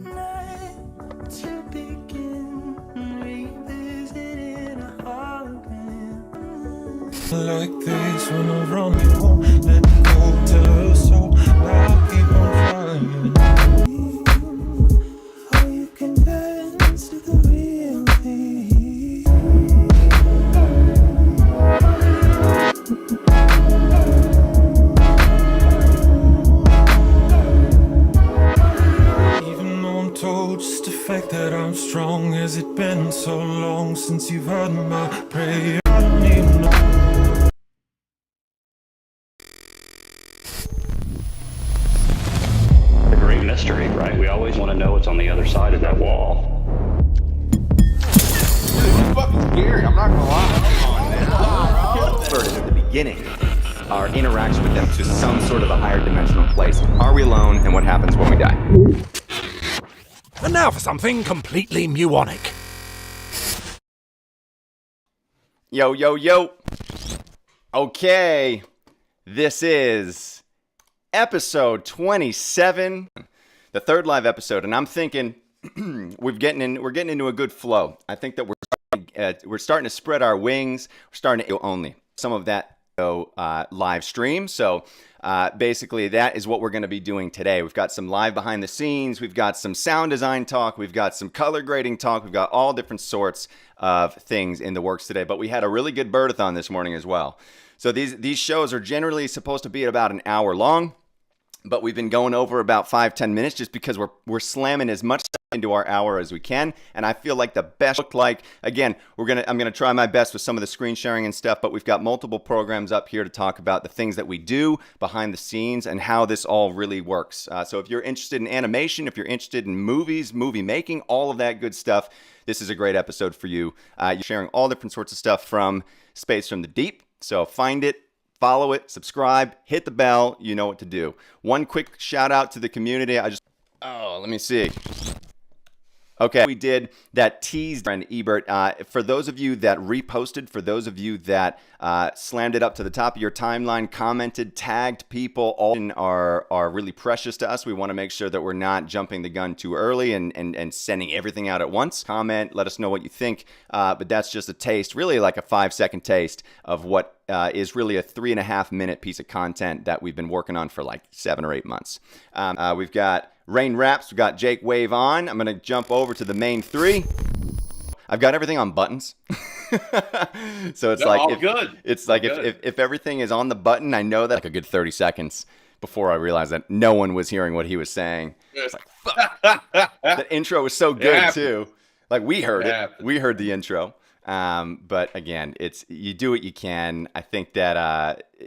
To begin revisiting like this when I run, you won't let go till so I'll keep on trying. Oh, you can dance to the real thing. Even though I'm told just the fact that I'm strong, has it been so long since you've heard my prayer? I don't even know. Mystery, right? We always want to know what's on the other side of that wall. It's fucking scary, I'm not gonna lie. Started at the beginning, our interaction with them to some sort of a higher dimensional place. Are we alone, and what happens when we die? And now for something completely muonic. Yo, yo, yo. Okay, this is episode 27. The third live episode, and I'm thinking we're getting into a good flow. I think that we're starting to spread our wings. We're starting to only some of that live stream. So basically, that is what we're going to be doing today. We've got some live behind the scenes. We've got some sound design talk. We've got some color grading talk. We've got all different sorts of things in the works today. But we had a really good birdathon this morning as well. So these shows are generally supposed to be at about an hour long. But we've been going over about 5-10 minutes just because we're slamming as much stuff into our hour as we can. And I feel like the best look like, again, I'm gonna try my best with some of the screen sharing and stuff, but we've got multiple programs up here to talk about the things that we do behind the scenes and how this all really works. So if you're interested in animation, if you're interested in movies, movie making, all of that good stuff, this is a great episode for you. You're sharing all different sorts of stuff from Space from the Deep. So find it. Follow it, subscribe, hit the bell, you know what to do. One quick shout out to the community. Let me see. Okay, we did that tease, friend Ebert. For those of you that reposted, for those of you that slammed it up to the top of your timeline, commented, tagged people, all are really precious to us. We want to make sure that we're not jumping the gun too early and sending everything out at once. Comment, let us know what you think. But that's just a taste, really like a 5-second taste of what is really a 3.5-minute piece of content that we've been working on for like 7 or 8 months. We've got Rain Raps, we've got Jake Wave on. I'm going to jump over to the main three. I've got everything on buttons. So it's if everything is on the button, I know that like a good 30 seconds before I realized that no one was hearing what he was saying. It's like, fuck. That intro was so good too. Like we heard it. We heard the intro. But again, you do what you can. I think that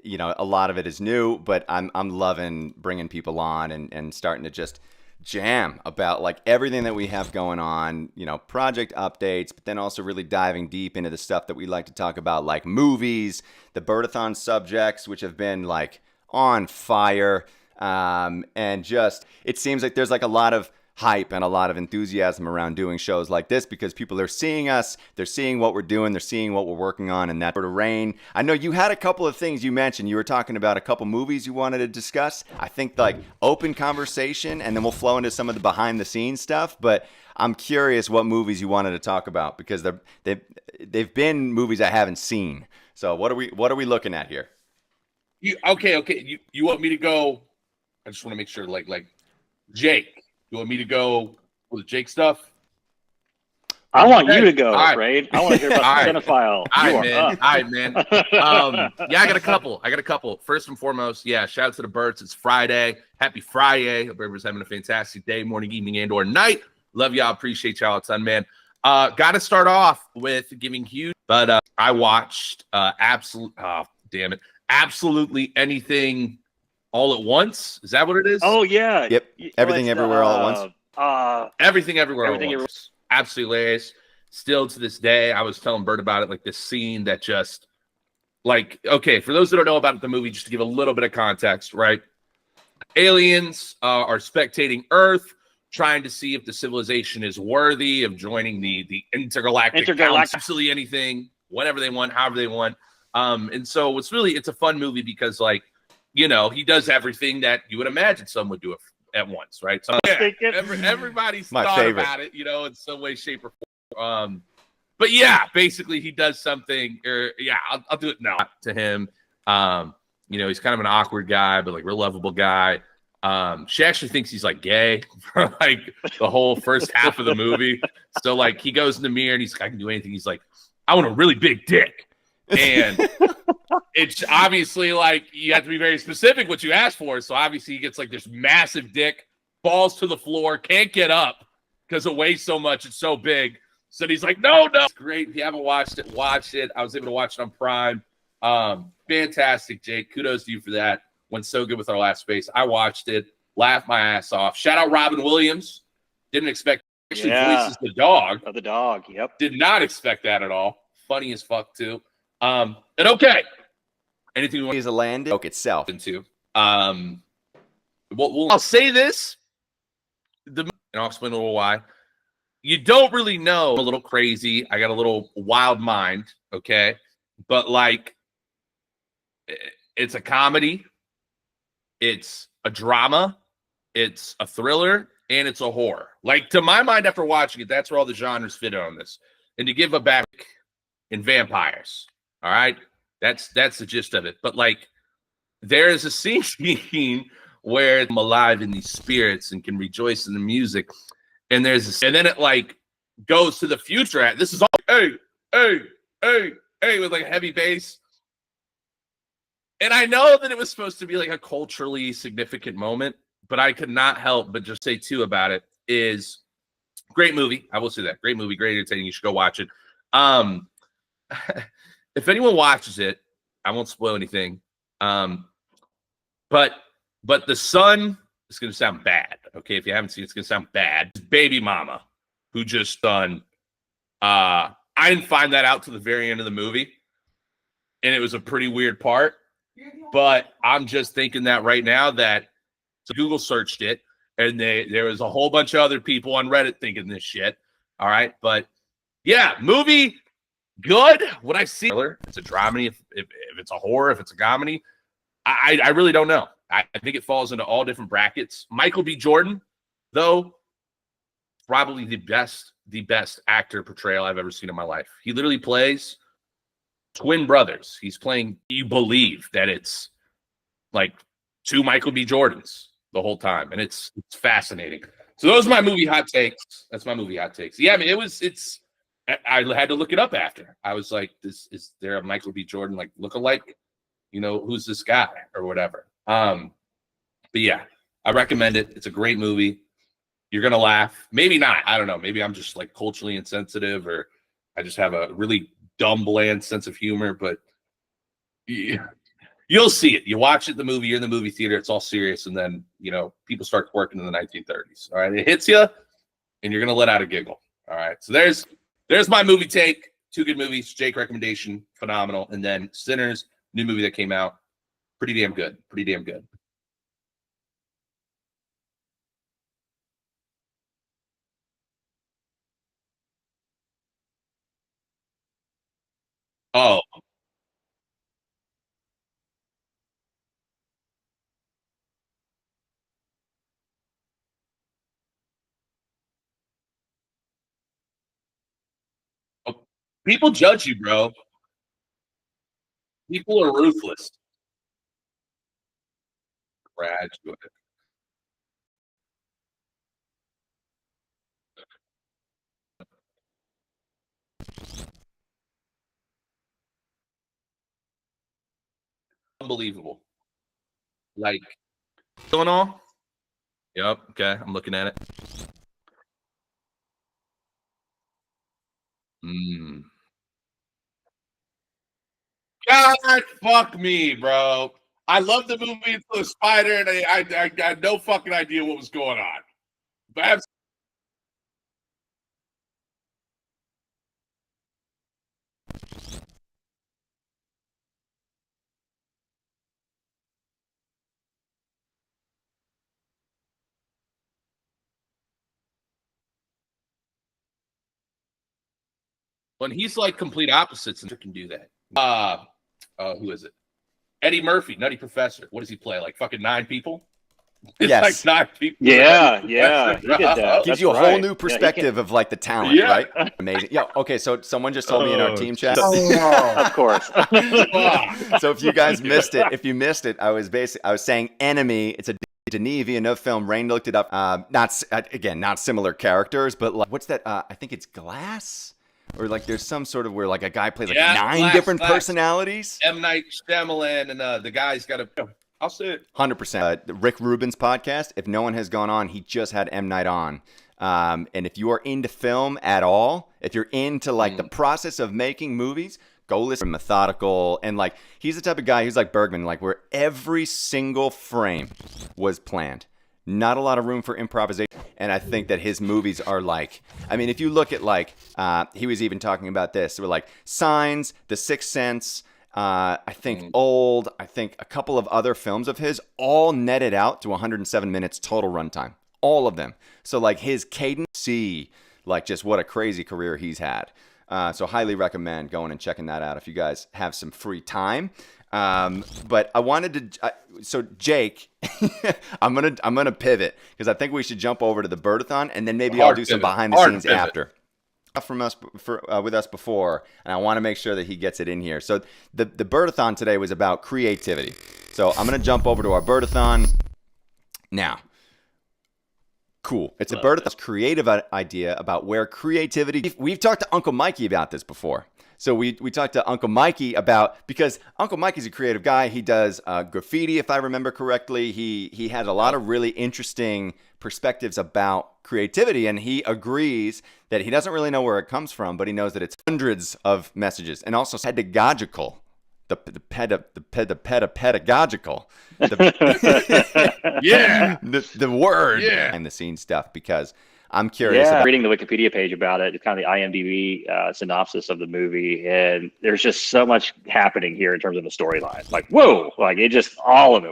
a lot of it is new, but I'm loving bringing people on and starting to just jam about like everything that we have going on, project updates, but then also really diving deep into the stuff that we like to talk about, like movies, the birdathon subjects, which have been like on fire. And just, it seems like there's like a lot of hype and a lot of enthusiasm around doing shows like this because people are seeing us, they're seeing what we're doing, they're seeing what we're working on, and that sort of Rain. I know you had a couple of things you mentioned. You were talking about a couple movies you wanted to discuss. I think like open conversation, and then we'll flow into some of the behind the scenes stuff. But I'm curious what movies you wanted to talk about because they've been movies I haven't seen. So what are we looking at here? Okay. You want me to go? I just want to make sure, like Jake. You want me to go with the Jake stuff? I want you to go, right? I want to hear about the cinephile. All right, man. I got a couple. First and foremost, shout out to the birds. It's Friday. Happy Friday. Hope everybody's having a fantastic day, morning, evening, and or night. Love y'all. Appreciate y'all a ton, man. Got to start off with giving huge, but I watched absolutely anything all at once. Is that what it is? Oh yeah. Yep. Everything everywhere all at once. Everything everywhere all at once. Absolutely hilarious. Still to this day, I was telling Bert about it, like this scene that just like, okay, for those that don't know about the movie, just to give a little bit of context, right? Aliens are spectating Earth, trying to see if the civilization is worthy of joining the intergalactic. Absolutely anything, whatever they want, however they want. And so it's a fun movie because, like, he does everything that you would imagine someone would do. at once, right? So yeah, everybody's thought about it, you know, in some way, shape, or form. But yeah, basically he does something, or yeah, I'll do it now to him. You know, he's kind of an awkward guy, but like real lovable guy. She actually thinks he's like gay for like the whole first half of the movie. So like he goes in the mirror and he's like, I can do anything. He's like, I want a really big dick. And it's obviously like you have to be very specific what you ask for. So obviously he gets like this massive dick, falls to the floor, can't get up because it weighs so much. It's so big. So he's like, no. It's great. If you haven't watched it, watch it. I was able to watch it on Prime. Fantastic, Jake. Kudos to you for that. Went so good with our last space. I watched it, laughed my ass off. Shout out Robin Williams. Didn't expect actually voices the dog. Oh, the dog, yep. Did not expect that at all. Funny as fuck too. And okay. Anything you want to land itself into? I'll say this. And I'll explain a little why. You don't really know. I'm a little crazy. I got a little wild mind. Okay. But like, it's a comedy. It's a drama. It's a thriller. And it's a horror. Like, to my mind, after watching it, that's where all the genres fit on this. And to give a back in vampires. All right. That's the gist of it. But like, there is a scene where I'm alive in these spirits and can rejoice in the music. And and then it like goes to the future. This is all hey, with like a heavy bass. And I know that it was supposed to be like a culturally significant moment, but I could not help but just say too about it is great movie. I will say that. Great movie, great entertaining. You should go watch it. If anyone watches it, I won't spoil anything. But the son, it's going to sound bad. Okay, if you haven't seen it, it's going to sound bad. Baby mama, who just done. I didn't find that out to the very end of the movie, and it was a pretty weird part. But I'm just thinking that right now that so Google searched it, and there was a whole bunch of other people on Reddit thinking this shit. All right, but yeah, movie good. What I see, it's a dramedy. If it's a horror, if it's a comedy, I really don't know. I think it falls into all different brackets. Michael B. Jordan, though, probably the best actor portrayal I've ever seen in my life. He literally plays twin brothers. He's playing, you believe that it's like two Michael B. Jordans the whole time. And it's fascinating. So those are my movie hot takes. That's my movie hot takes. Yeah, I mean, I had to look it up after. I was like, is there a Michael B. Jordan like look-alike? You know, who's this guy or whatever. But yeah, I recommend it. It's a great movie. You're gonna laugh. Maybe not. I don't know. Maybe I'm just like culturally insensitive, or I just have a really dumb, bland sense of humor. But you'll see it. You watch it, the movie. You're in the movie theater. It's all serious, and then people start twerking in the 1930s. All right, it hits you, and you're gonna let out a giggle. All right. So there's my movie take. Two good movies. Jake recommendation, phenomenal, and then Sinners, new movie that came out. Pretty damn good. Pretty damn good. Oh, people judge you, bro. People are ruthless. Graduate. Unbelievable. Like, Illinois? Yep. Okay. I'm looking at it. God, fuck me, bro. I love the movie Into the Spider, and I got no fucking idea what was going on. But when he's like complete opposites, and can do that. Who is it? Eddie Murphy, Nutty Professor. What does he play? Like fucking 9 people? It's Yes. like 9 people. Yeah. He did that. Gives you a whole new perspective of like the talent, Yeah. right? Amazing. Yeah. Okay. So someone just told me in our team chat. Of course. So if you guys missed it, I was saying Enemy. It's a Denis Villeneuve film. Rain looked it up. Not similar characters, but like, what's that? I think it's Glass, or like there's some sort of where like a guy plays like 9 different personalities. M. Night Shyamalan and the guy's got a. I'll say it. 100%. Rick Rubin's podcast. If no one has gone on, he just had M. Night on. And if you are into film at all, if you're into like the process of making movies, go listen to Methodical. And like, he's the type of guy who's like Bergman, like where every single frame was planned. Not a lot of room for improvisation. And I think that his movies are like, I mean, if you look at like, he was even talking about this, we're like Signs, The Sixth Sense, I think Old, I think a couple of other films of his, all netted out to 107 minutes total runtime. All of them. So like his cadence, like just what a crazy career he's had. So highly recommend going and checking that out if you guys have some free time. But I wanted to, so Jake, I'm gonna pivot because I think we should jump over to the Birdathon and then maybe I'll do some behind the scenes after. From us with us before, and I want to make sure that he gets it in here. So the Birdathon today was about creativity. So I'm gonna jump over to our Birdathon now. Cool. It's a Birdathon's creative idea about where creativity. We've talked to Uncle Mikey about this before. So we talked to Uncle Mikey because Uncle Mikey's a creative guy. He does graffiti, if I remember correctly. He has a lot of really interesting perspectives about creativity, and he agrees that he doesn't really know where it comes from, but he knows that it's hundreds of messages, and also pedagogical. Pedagogical. The word behind the scenes stuff, because I'm curious. Yeah, reading the Wikipedia page about it, kind of the IMDb synopsis of the movie, and there's just so much happening here in terms of the storyline. Like, whoa, like it just all of it.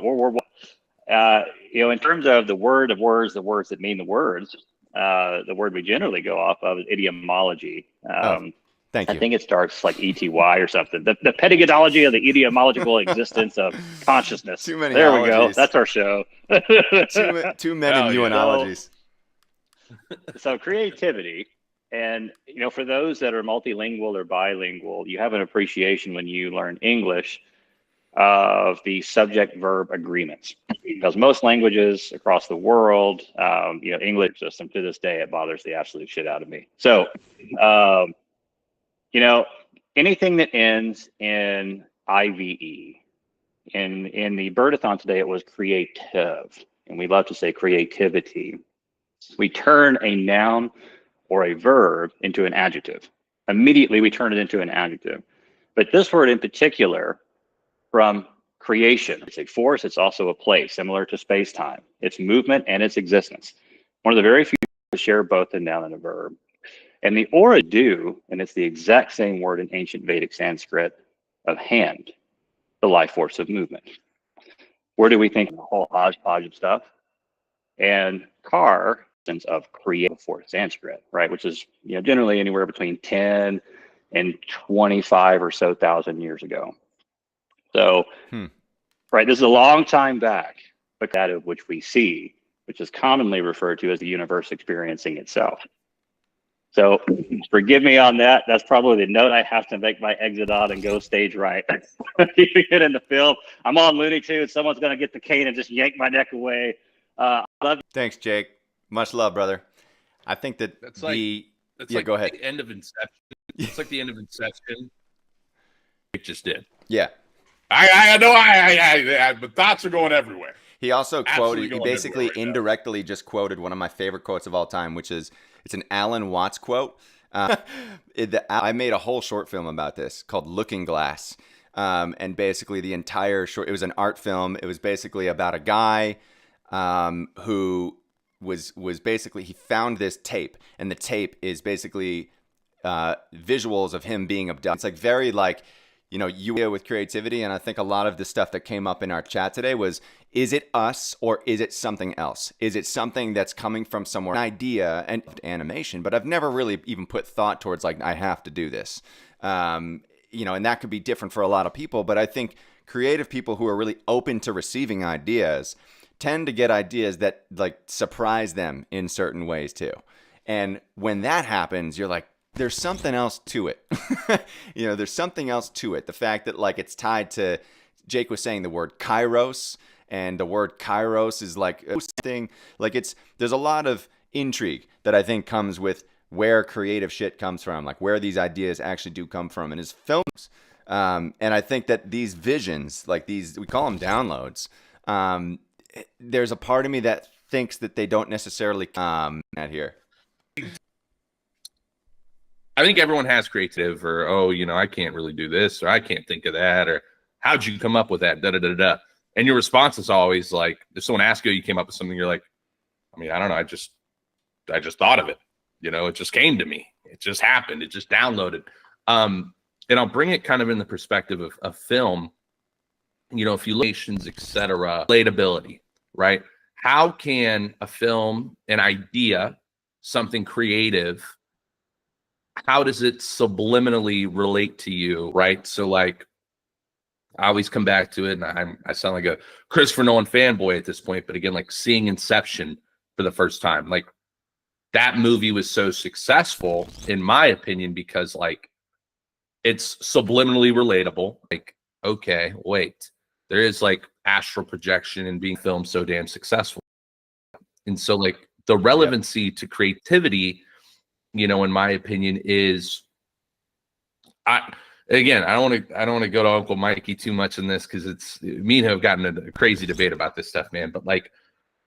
In terms of the word of words, the words that mean the words, the word we generally go off of is idiomology. Thank you. I think it starts like ETY or something. The pedagogy of the etymological existence of consciousness. Too many. There we go. That's our show. Too many nuanologies. So creativity, and for those that are multilingual or bilingual, you have an appreciation when you learn English of the subject-verb agreements, because most languages across the world, English system to this day, it bothers the absolute shit out of me. So, anything that ends in IVE, in the Birdathon today, it was creative, and we love to say creativity. We turn a noun or a verb into an adjective. Immediately, we turn it into an adjective. But this word in particular, from creation, it's a force, it's also a place, similar to space-time. It's movement and its existence. One of the very few to share both a noun and a verb. And the aura do, and it's the exact same word in ancient Vedic Sanskrit of hand, the life force of movement. Where do we think of the whole hodgepodge of stuff? And car, sense of creative for Sanskrit, right? Which is generally anywhere between 10 and 25 or so thousand years ago. So, right, this is a long time back, but that of which we see, which is commonly referred to as the universe experiencing itself. So forgive me on that. That's probably the note I have to make my exit on and go stage right. Keeping it in the film. I'm on Looney Tunes. Someone's going to get the cane and just yank my neck away. Love you. Thanks, Jake. Much love, brother. I think that's like go ahead. The end of Inception. It's like the end of Inception. It just did. Yeah. I know. The thoughts are going everywhere. He also quoted. He basically indirectly just quoted one of my favorite quotes of all time, which is it's an Alan Watts quote. I made a whole short film about this called Looking Glass, and basically the entire short. It was an art film. It was basically about a guy who was basically, he found this tape, and the tape is basically visuals of him being abducted. It's like very like, you with creativity, and I think a lot of the stuff that came up in our chat today was, is it us or is it something else? Is it something that's coming from somewhere? An idea and animation, but I've never really even put thought towards like, I have to do this. And that could be different for a lot of people, but I think creative people who are really open to receiving ideas tend to get ideas that like surprise them in certain ways too. And when that happens, you're like, there's something else to it. There's something else to it. The fact that like it's tied to, Jake was saying the word kairos, and the word kairos is like a thing. Like there's a lot of intrigue that I think comes with where creative shit comes from, like where these ideas actually do come from in his films. And I think that these visions, like these, we call them downloads. There's a part of me that thinks that they don't necessarily at here. I think everyone has creative, or I can't really do this, or I can't think of that, or how'd you come up with that? Da da da da. And your response is always like, if someone asks you came up with something, you're like, I mean, I don't know, I just thought of it. It just came to me. It just happened. It just downloaded. And I'll bring it kind of in the perspective of film. If you locations, etc., relatability, right? How can a film, an idea, something creative, how does it subliminally relate to you, right? So like, I always come back to it, and I sound like a Christopher Nolan fanboy at this point, but again, like seeing Inception for the first time, like that movie was so successful, in my opinion, because like it's subliminally relatable. Like, okay, wait, there is like astral projection and being filmed so damn successful. And so like the relevancy to creativity, in my opinion, is I don't want to go to Uncle Mikey too much in this, because it's me and him have gotten a crazy debate about this stuff, man. But like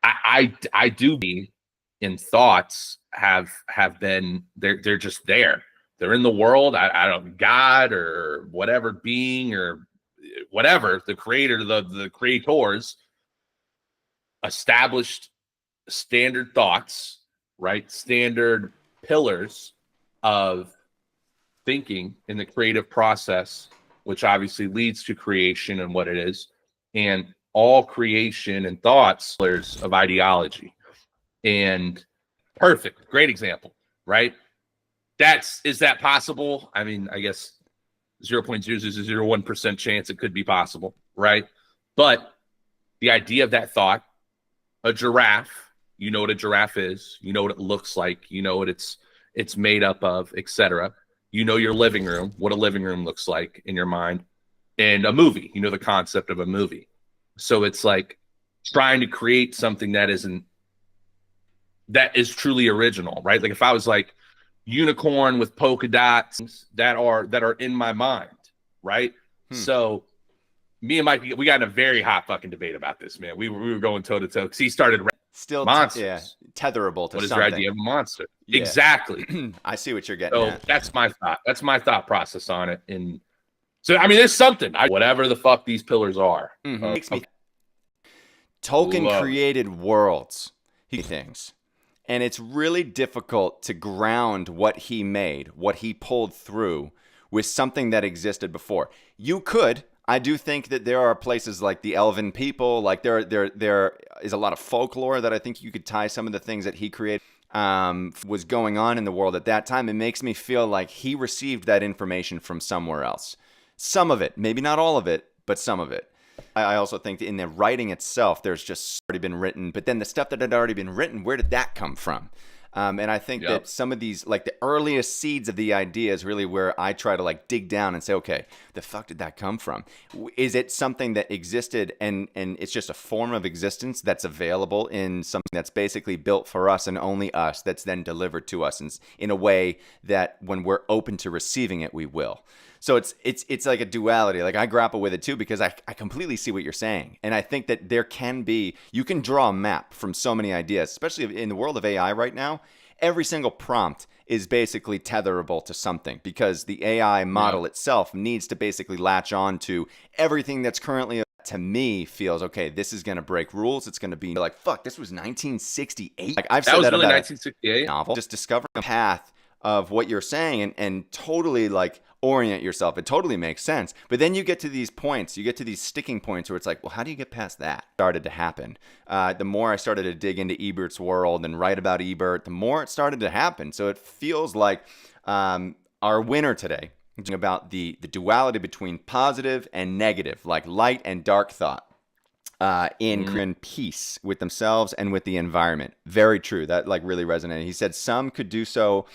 I do be in thoughts have been they're just there. They're in the world. I don't, God or whatever being or whatever, the creator, the creators established standard thoughts, right? Standard pillars of thinking in the creative process, which obviously leads to creation and what it is. And all creation and thoughts pillars of ideology. And perfect, great example, right? Is that possible? I mean, I guess 0.0001% chance it could be possible, right? But the idea of that thought, a giraffe, you know what a giraffe is, you know what it looks like, you know what it's made up of, etc. You know your living room, what a living room looks like in your mind, and a movie, you know the concept of a movie. So it's like trying to create something that is truly original, right? Like if I was like unicorn with polka dots that are in my mind, right? So me and Mike, we got in a very hot fucking debate about this, man. We were going toe to toe because he started still monsters. Tetherable to what is something. your idea of a monster? Yeah. Exactly. I see what you're getting So at. that's my thought. That's my thought process on it. And so I mean, there's something. Whatever the fuck these pillars are. Makes me Tolkien created worlds, things. And it's really difficult to ground what he made, what he pulled through with something that existed before. You could. I do think that there are places like the Elven people, like there is a lot of folklore that I think you could tie some of the things that he created was going on in the world at that time. It makes me feel like he received that information from somewhere else. Some of it, maybe not all of it, but some of it. I also think that in the writing itself, there's just already been written, but then the stuff that had already been written, where did that come from? And I think that some of these, like the earliest seeds of the idea is really where I try to like dig down and say, okay, the fuck did that come from? Is it something that existed and it's just a form of existence that's available in something that's basically built for us and only us, that's then delivered to us in a way that when we're open to receiving it, we will. So it's like a duality. Like I grapple with it too, because I completely see what you're saying. And I think that you can draw a map from so many ideas, especially in the world of AI right now. Every single prompt is basically tetherable to something because the AI model itself needs to basically latch on to everything that's currently, to me, feels, okay, this is going to break rules. It's going to be like, fuck, this was 1968. Like I've said that really about 1968 novel. Just discovering a path of what you're saying and totally like orient yourself. It totally makes sense. But then you get to these points, you get to these sticking points where it's like, well, how do you get past that? Started to happen. The more I started to dig into Ebert's world and write about Ebert, the more it started to happen. So it feels like our winner today, about the duality between positive and negative, like light and dark thought. in creating peace with themselves and with the environment. Very true. That like really resonated. He said some could do so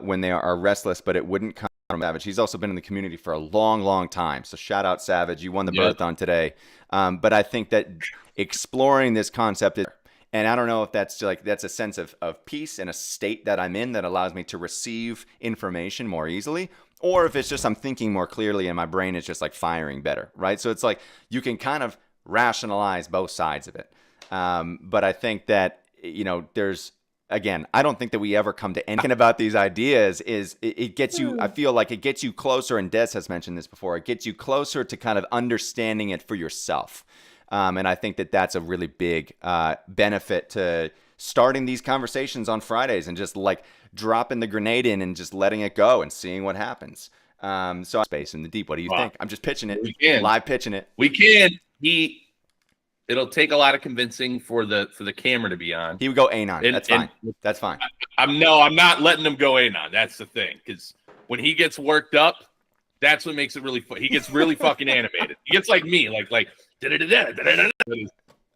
when they are restless, but it wouldn't come from Savage. He's also been in the community for a long, long time. So shout out Savage. You won the birdathon today. But I think that exploring this concept is, and I don't know if that's a sense of peace and a state that I'm in that allows me to receive information more easily, or if it's just I'm thinking more clearly and my brain is just like firing better, right? So it's like you can kind of rationalize both sides of it. But I think that, there's, again, I don't think that we ever come to anything about these ideas is it gets you, I feel like it gets you closer, and Des has mentioned this before, it gets you closer to kind of understanding it for yourself. And I think that that's a really big benefit to starting these conversations on Fridays and just like dropping the grenade in and just letting it go and seeing what happens. So space in the deep. What do you think? I'm just pitching it. We can. Live pitching it. We can. It'll take a lot of convincing for the camera to be on. He would go anon. That's fine. That's fine. I'm not letting him go anon. That's the thing. Because when he gets worked up, that's what makes it really fun. He gets really fucking animated. He gets like me, like da-da-da-da.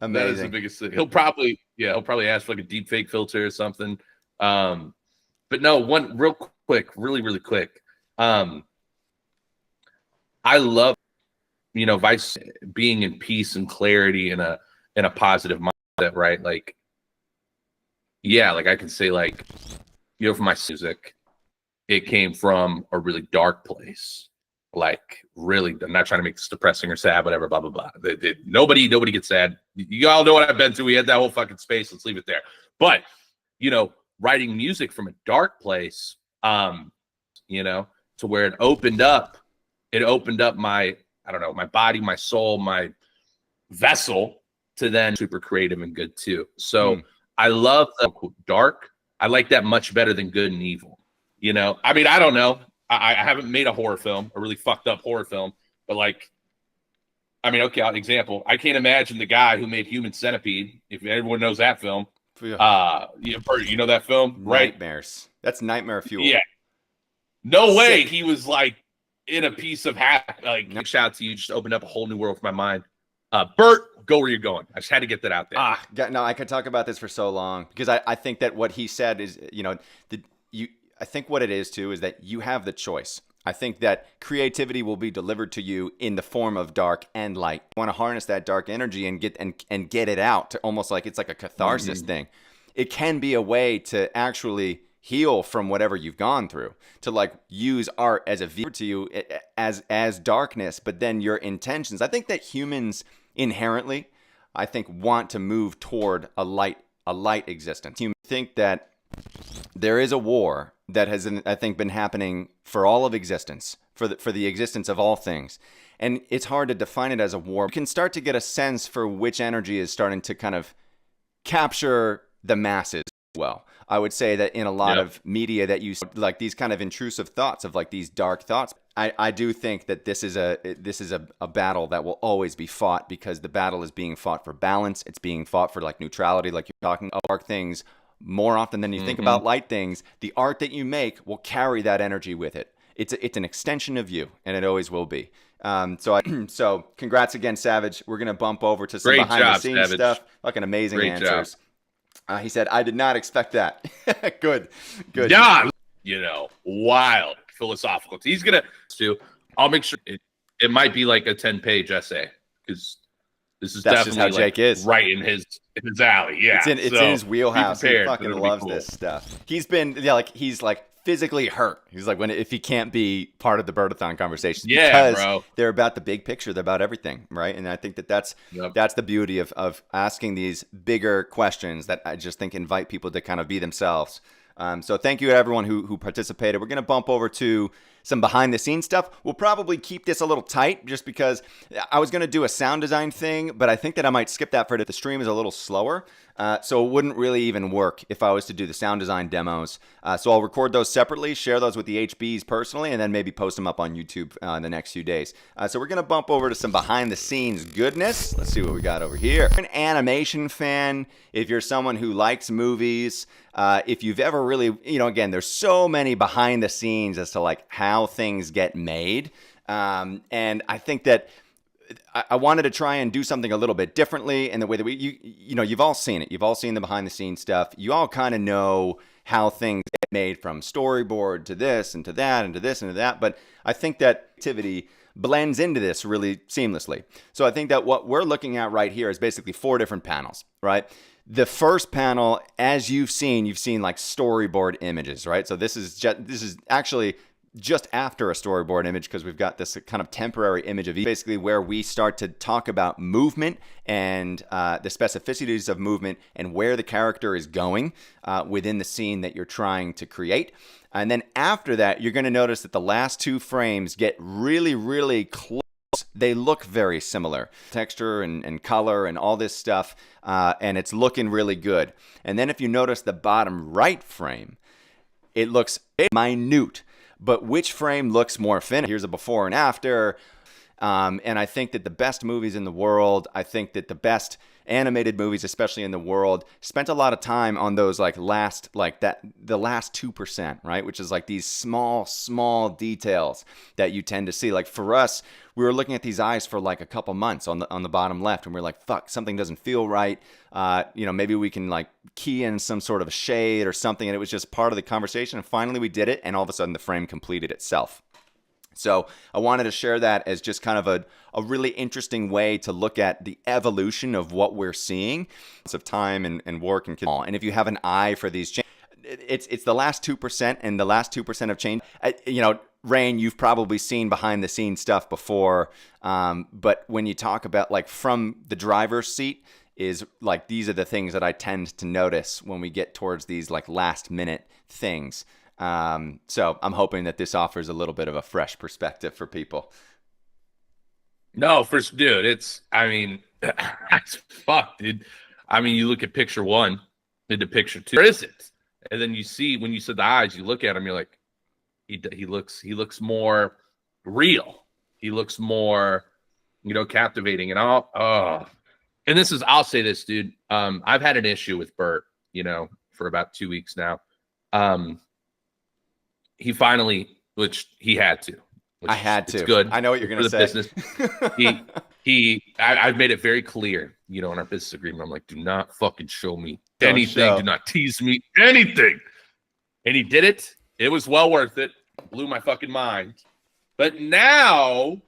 Amazing. That is the biggest thing. He'll probably ask for like a deep fake filter or something. But no, one real quick, really, really quick. I love, Vice being in peace and clarity in a positive mindset, right? Like, yeah, like I can say like, for my music, it came from a really dark place. Like, really, I'm not trying to make this depressing or sad, whatever, blah, blah, blah. Nobody gets sad. You all know what I've been through. We had that whole fucking space. Let's leave it there. But, writing music from a dark place, to where it opened up my, I don't know, my body, my soul, my vessel to then super creative and good too. So I love the dark. I like that much better than good and evil. I mean, I don't know. I haven't made a horror film, a really fucked up horror film, but like, I mean, okay, example. I can't imagine the guy who made Human Centipede, if everyone knows that film. You know that film, right? Nightmares. That's nightmare fuel. Yeah. No way he was like in a piece of hat. Like, shout out to you. Just opened up a whole new world for my mind. Bert, go where you're going. I just had to get that out there. No, I could talk about this for so long because I think that what he said is, I think what it is too is that you have the choice. I think that creativity will be delivered to you in the form of dark and light. You want to harness that dark energy and get it out to almost like it's like a catharsis thing. It can be a way to actually heal from whatever you've gone through, to like use art as a vehicle to you as darkness, but then your intentions. I think that humans inherently, I think, want to move toward a light existence. You think that there is a war that has, I think, been happening for all of existence, for the existence of all things. And it's hard to define it as a war. You can start to get a sense for which energy is starting to kind of capture the masses well. I would say that in a lot of media that you like these kind of intrusive thoughts of like these dark thoughts. I do think that this is a battle that will always be fought because the battle is being fought for balance. It's being fought for like neutrality, like you're talking about dark things. More often than you think about light things, the art that you make will carry that energy with it. It's an extension of you, and it always will be. So congrats again, Savage. We're gonna bump over to some behind the scenes stuff. Fucking amazing answers. He said, "I did not expect that." Good. Yeah, wild philosophical. He's gonna do. I'll make sure it might be like a 10-page essay because this is that's definitely just how Jake is. Right in his alley. Yeah, it's in his wheelhouse. He fucking loves this stuff. He's been he's like physically hurt. He's like if he can't be part of the birdathon conversations because bro. They're about the big picture. They're about everything, right? And I think that's the beauty of asking these bigger questions that I just think invite people to kind of be themselves. So thank you to everyone who participated. We're gonna bump over to some behind the scenes stuff. We'll probably keep this a little tight just because I was going to do a sound design thing, but I think that I might skip that for it. The stream is a little slower. So it wouldn't really even work if I was to do the sound design demos. So I'll record those separately, share those with the HBs personally, and then maybe post them up on YouTube in the next few days. So we're going to bump over to some behind the scenes goodness. Let's see what we got over here. If you're an animation fan, if you're someone who likes movies, if you've ever really, again, there's so many behind the scenes as to like how things get made. And I think that I wanted to try and do something a little bit differently in the way that you've all seen it. You've all seen the behind the scenes stuff. You all kind of know how things get made from storyboard to this and to that and to this and to that. But I think that activity blends into this really seamlessly. So I think that what we're looking at right here is basically 4 different panels, right? The first panel, as you've seen like storyboard images, right? So this is actually just after a storyboard image, because we've got this kind of temporary image of basically where we start to talk about movement and the specificities of movement and where the character is going within the scene that you're trying to create. And then after that, you're going to notice that the last 2 frames get really, really close. They look very similar. Texture and color and all this stuff, and it's looking really good. And then if you notice the bottom right frame, it looks minute. But which frame looks more finished? Here's a before and after. And I think that the best movies in the world, I think that the best animated movies, especially in the world, spent a lot of time on those the last 2%, right? Which is like these small details that you tend to see. Like for us, we were looking at these eyes for like a couple months on the bottom left, and we we're like, fuck, something doesn't feel right. Maybe we can like key in some sort of a shade or something. And it was just part of the conversation. And finally we did it, and all of a sudden the frame completed itself. So I wanted to share that as just kind of a really interesting way to look at the evolution of what we're seeing. It's of time and work and if you have an eye for these changes, it's the last 2%, and the last 2% of change. Rain, you've probably seen behind the scenes stuff before, but when you talk about like from the driver's seat, is like these are the things that I tend to notice when we get towards these like last minute things. So I'm hoping that this offers a little bit of a fresh perspective for people. No, dude, it's fuck, dude. I mean, you look at picture 1 into picture 2. Where is it? And then you see, when you said the eyes, you look at him, you're like, he looks more real. He looks more, captivating. And I'll say this, dude. I've had an issue with Bert, for about 2 weeks now. He finally, which he had to. I had to. It's good. I know what you're going to say. Business. I've made it very clear, in our business agreement. I'm like, do not fucking show me anything. Do not tease me anything. And he did it. It was well worth it. Blew my fucking mind. But now,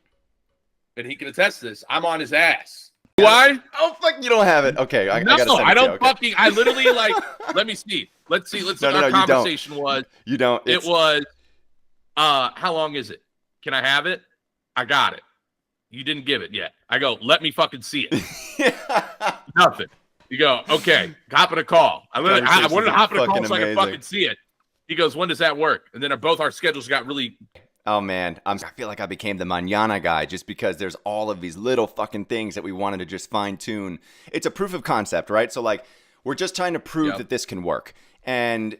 and he can attest to this, I'm on his ass. Why? Oh, fuck, you don't have it. Okay. I gotta send it I don't to you. Okay. I literally let me see. Let's see what our conversation was. You don't. It was, how long is it? Can I have it? I got it. You didn't give it yet. I go, let me fucking see it. Nothing. You go, okay, hop in a call. I wanted to hop in a call so I could fucking see it. He goes, when does that work? And then both our schedules got really... Oh, man. I feel like I became the manana guy just because there's all of these little fucking things that we wanted to just fine tune. It's a proof of concept, right? So, like, we're just trying to prove that this can work. And,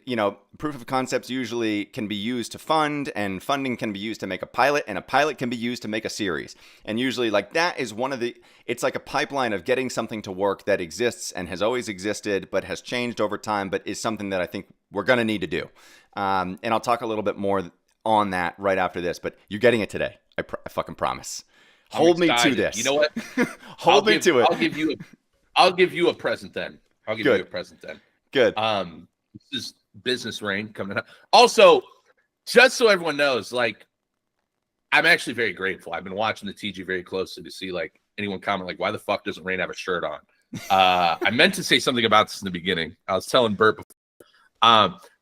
proof of concepts usually can be used to fund, and funding can be used to make a pilot, and a pilot can be used to make a series. And usually, like, that is it's like a pipeline of getting something to work that exists and has always existed, but has changed over time, but is something that I think we're going to need to do. And I'll talk a little bit more on that right after this, but you're getting it today. I fucking promise. Hold me to this. You know what? Hold me to it. I'll give you a present then. Good. This is business rain coming up. Also, just so everyone knows, like, I'm actually very grateful. I've been watching the TG very closely to see like anyone comment like, why the fuck doesn't Rain have a shirt on? I meant to say something about this in the beginning. I was telling Bert before.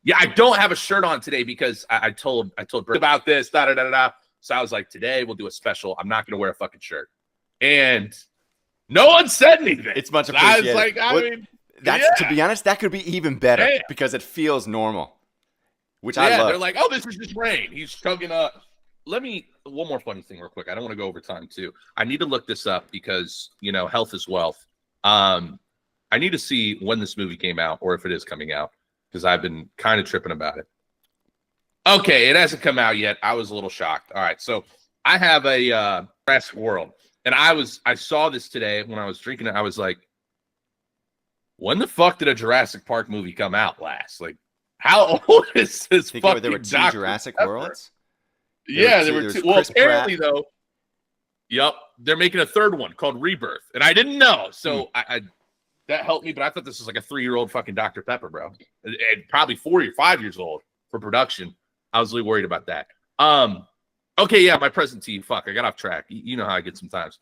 Yeah, I don't have a shirt on today because I told Bert about this, So I was like, today we'll do a special. I'm not going to wear a fucking shirt. And no one said anything. It's much appreciated. I was like, to be honest, that could be even better because it feels normal, which I love. They're like, oh, this is just Rain. He's chugging up. One more funny thing real quick. I don't want to go over time too. I need to look this up because, health is wealth. I need to see when this movie came out or if it is coming out because I've been kind of tripping about it. Okay, it hasn't come out yet. I was a little shocked. All right, so I have a Jurassic World, and I saw this today when I was drinking it. I was like, when the fuck did a Jurassic Park movie come out last? Like, how old is this fucking there were two Jurassic Worlds? Yeah, there were two. Well, apparently, though, yep, they're making a third one called Rebirth, and I didn't know, so I that helped me. But I thought this was like a 3-year-old fucking Dr. Pepper, bro, and probably 4 or 5 years old for production. I was really worried about that. Okay, yeah, my present to you. Fuck, I got off track. You know how I get sometimes.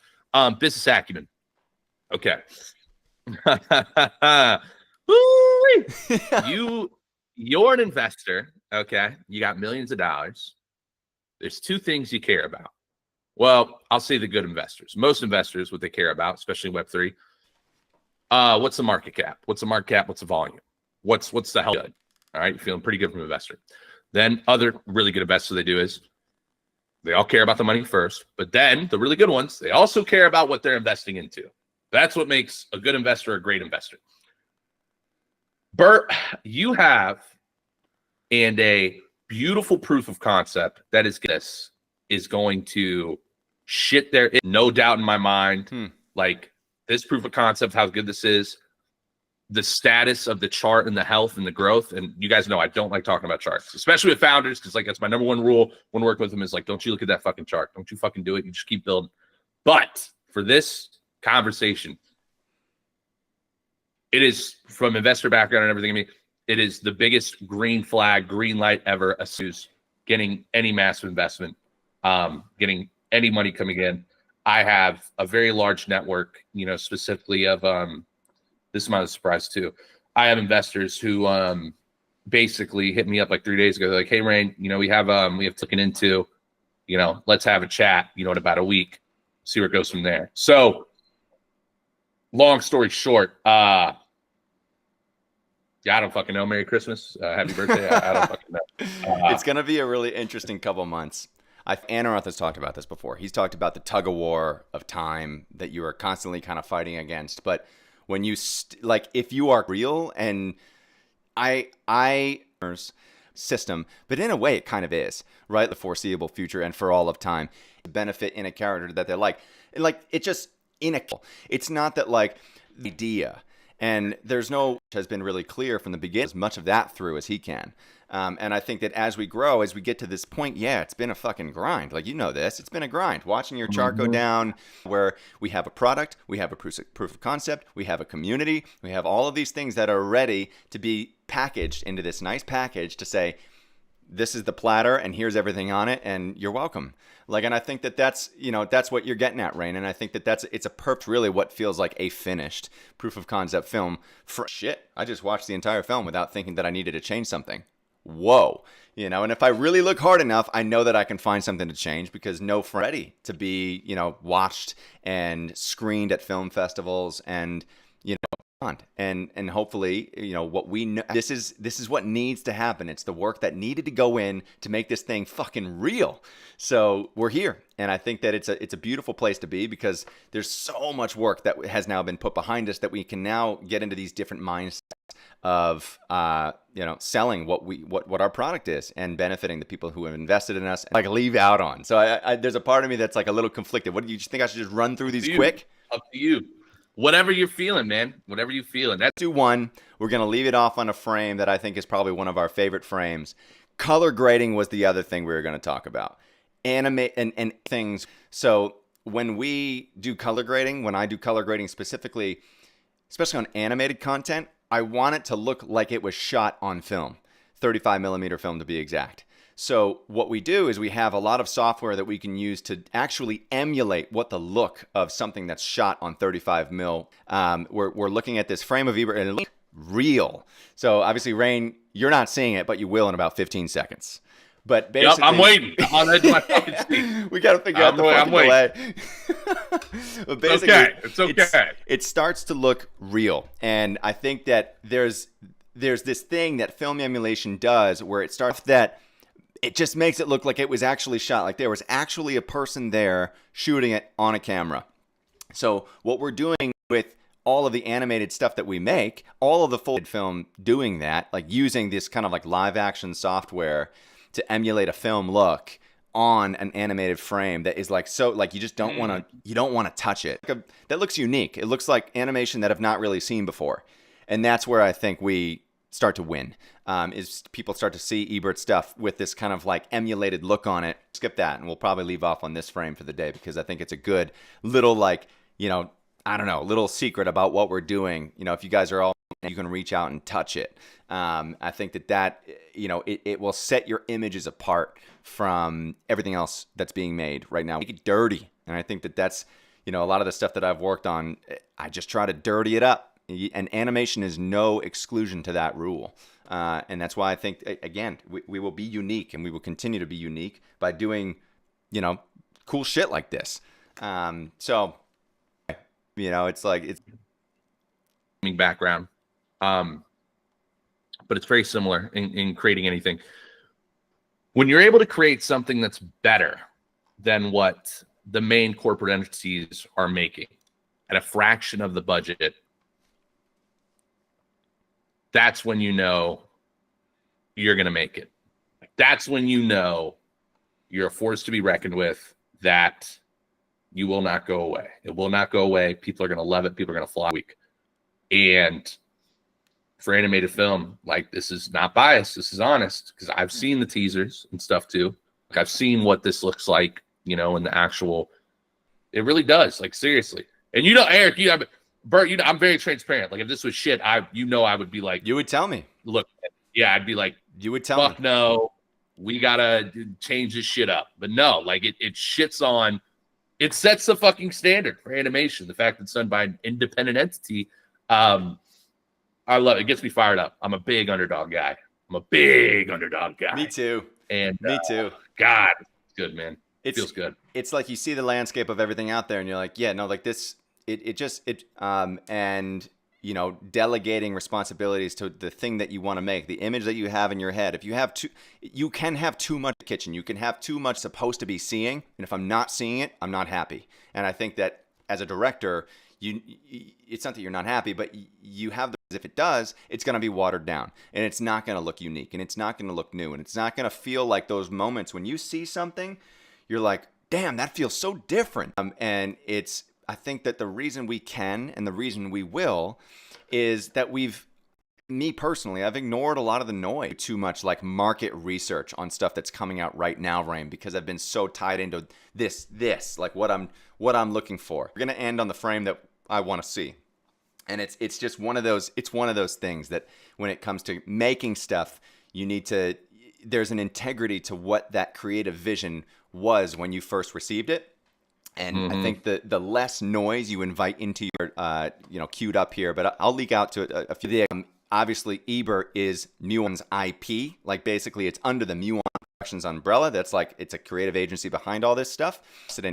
Business acumen. Okay. You're an investor. Okay, you got millions of dollars. There's 2 things you care about. Well, I'll say the good investors. Most investors, what they care about, especially Web3, what's the market cap? What's the market cap? What's the volume? What's the hell good? All right, you're feeling pretty good from an investor. Then other really good investors they do is they all care about the money first, but then the really good ones, they also care about what they're investing into. That's what makes a good investor a great investor. Bert, you have and a beautiful proof of concept that is going to shit there. No doubt in my mind. Like this proof of concept, how good this is, the status of the chart and the health and the growth. And you guys know I don't like talking about charts, especially with founders, because like that's my number one rule when working with them is like, don't you look at that fucking chart. Don't you fucking do it. You just keep building. But for this conversation, it is from investor background and everything. I mean, it is the biggest green flag, green light ever. Assumes getting any massive investment, getting any money coming in. I have a very large network, specifically of this is my surprise too. I have investors who basically hit me up like 3 days ago. They're like, "Hey, Rain, we have looking into, let's have a chat, in about a week, see where it goes from there." So, long story short, yeah, I don't fucking know. Merry Christmas, happy birthday. I don't fucking know. It's gonna be a really interesting couple months. Anaroth has talked about this before. He's talked about the tug of war of time that you are constantly kind of fighting against, but when you if you are real, and I system, but in a way it kind of is, right? The foreseeable future and for all of time, benefit in a character that they're like it just it's not that like the idea, and there's no has been really clear from the beginning as much of that through as he can. And I think that as we grow, as we get to this point, yeah, it's been a fucking grind. Like, this, it's been a grind. Watching your chart go down, where we have a product, we have a proof of concept, we have a community, we have all of these things that are ready to be packaged into this nice package to say, this is the platter and here's everything on it and you're welcome. And I think that that's what you're getting at, Rain. And I think that it's a perfect, really what feels like a finished proof of concept film. I just watched the entire film without thinking that I needed to change something. Whoa, and if I really look hard enough, I know that I can find something to change, because no friend ready to be, watched and screened at film festivals and, and hopefully, what we know, this is what needs to happen. It's the work that needed to go in to make this thing fucking real. So we're here. And I think that it's a beautiful place to be, because there's so much work that has now been put behind us that we can now get into these different mindsets of selling what our product is and benefiting the people who have invested in us, and leave out on. So I there's a part of me that's like a little conflicted. What do you think? I should just run through these quick? Up to you. Whatever you're feeling, man. Whatever you're feeling. That's do one. We're gonna leave it off on a frame that I think is probably one of our favorite frames. Color grading was the other thing we were gonna talk about. Animate and things. So when we do color grading, when I do color grading specifically, especially on animated content, I want it to look like it was shot on film, 35 millimeter film to be exact. So what we do is we have a lot of software that we can use to actually emulate what the look of something that's shot on 35 mil. We're looking at this frame of Eber and it looks real. So obviously, Rain, you're not seeing it, but you will in about 15 seconds. But basically, I'm waiting. On edge of my fucking seat. We got to figure out the fucking delay. But basically, it's okay. It starts to look real, and I think that there's this thing that film emulation does, where it starts that it just makes it look like it was actually shot, like there was actually a person there shooting it on a camera. So what we're doing with all of the animated stuff that we make, all of the full film doing that, like using this kind of like live action software to emulate a film look on an animated frame that is like, so like you just don't want to touch it. That looks unique. It looks like animation that I've not really seen before. And that's where I think we start to win. Is people start to see Ebert's stuff with this kind of like emulated look on it. Skip that, and we'll probably leave off on this frame for the day because I think it's a good little like, you know, I don't know, little secret about what we're doing. You know, if you guys are all, you can reach out and touch it. I think that, you know, it will set your images apart from everything else that's being made right now. Make it dirty. And I think that's, you know, a lot of the stuff that I've worked on, I just try to dirty it up. And animation is no exclusion to that rule. And that's why I think, again, we will be unique, and we will continue to be unique by doing, you know, cool shit like this. So, you know, it's like it's background, but it's very similar in creating anything. When you're able to create something that's better than what the main corporate entities are making at a fraction of the budget, that's when you know you're going to make it. That's when you know you're a force to be reckoned with, that you will not go away. It will not go away. People are going to love it. People are going to fly week. And for animated film, like, this is not biased. This is honest, because I've seen the teasers and stuff too. Like, I've seen what this looks like, you know, in the actual, it really does, like, seriously. And you know, Eric, you have, Bert, you know, I'm very transparent. Like, if this was shit, I would be like, you would tell me. Look, yeah, I'd be like, you would tell fuck me. No, we gotta change this shit up. But no, like, it shits on, it sets the fucking standard for animation. The fact that it's done by an independent entity, I love it. It gets me fired up. I'm a big underdog guy. Me too. And me too. God, it's good, man. It feels good. It's like you see the landscape of everything out there, and you're like, yeah, no, like this. And you know, delegating responsibilities to the thing that you want to make, the image that you have in your head. If you have you can have too much kitchen. You can have too much supposed to be seeing, and if I'm not seeing it, I'm not happy. And I think that as a director, it's not that you're not happy, but you have the, if it does, it's going to be watered down, and it's not going to look unique, and it's not going to look new, and it's not going to feel like those moments when you see something, you're like, damn, that feels so different. And I think that the reason we can and the reason we will is that me personally, I've ignored a lot of the noise, too much like market research on stuff that's coming out right now, Rain, because I've been so tied into this, like what I'm looking for. We're going to end on the frame that I want to see. And it's just one of those things that when it comes to making stuff, there's an integrity to what that creative vision was when you first received it. And I think the less noise you invite into your, queued up here, but I'll leak out to a few. Obviously, Ebert is Muon's IP. Like, basically, it's under the Muon Productions umbrella. That's like, it's a creative agency behind all this stuff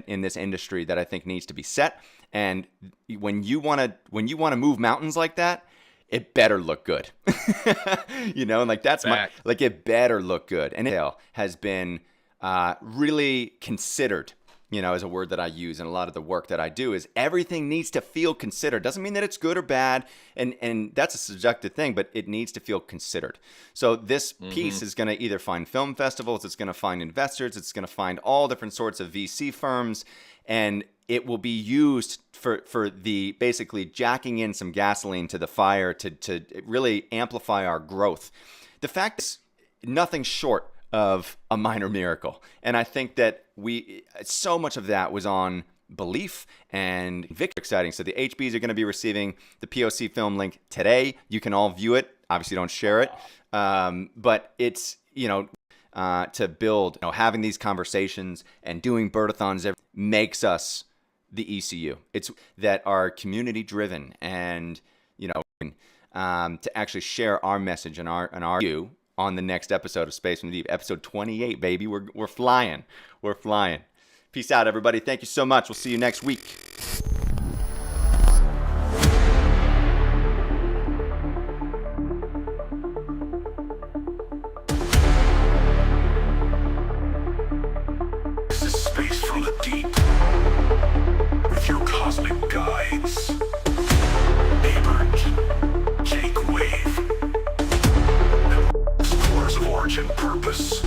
in this industry that I think needs to be set. And when you want to move mountains like that, it better look good. You know, and like that's like it better look good. And it has been really considered. You know, is a word that I use in a lot of the work that I do, is everything needs to feel considered. Doesn't mean that it's good or bad, and that's a subjective thing, but it needs to feel considered. So this piece is going to either find film festivals, it's going to find investors, it's going to find all different sorts of VC firms, and it will be used for the basically jacking in some gasoline to the fire to really amplify our growth. The fact is, nothing short of a minor miracle. And I think that so much of that was on belief and Victor. Exciting. So the HBs are going to be receiving the POC film link today. You can all view it. Obviously don't share it. But it's, to build, having these conversations and doing birdathons makes us the ECU. It's that are community driven and, to actually share our message and our view on the next episode of Space from the Deep, episode 28, baby. We're flying. We're flying. Peace out, everybody. Thank you so much. We'll see you next week. This is Space from the Deep with your cosmic guides, Abert, Jake Wave, Explorers of Origin Purpose.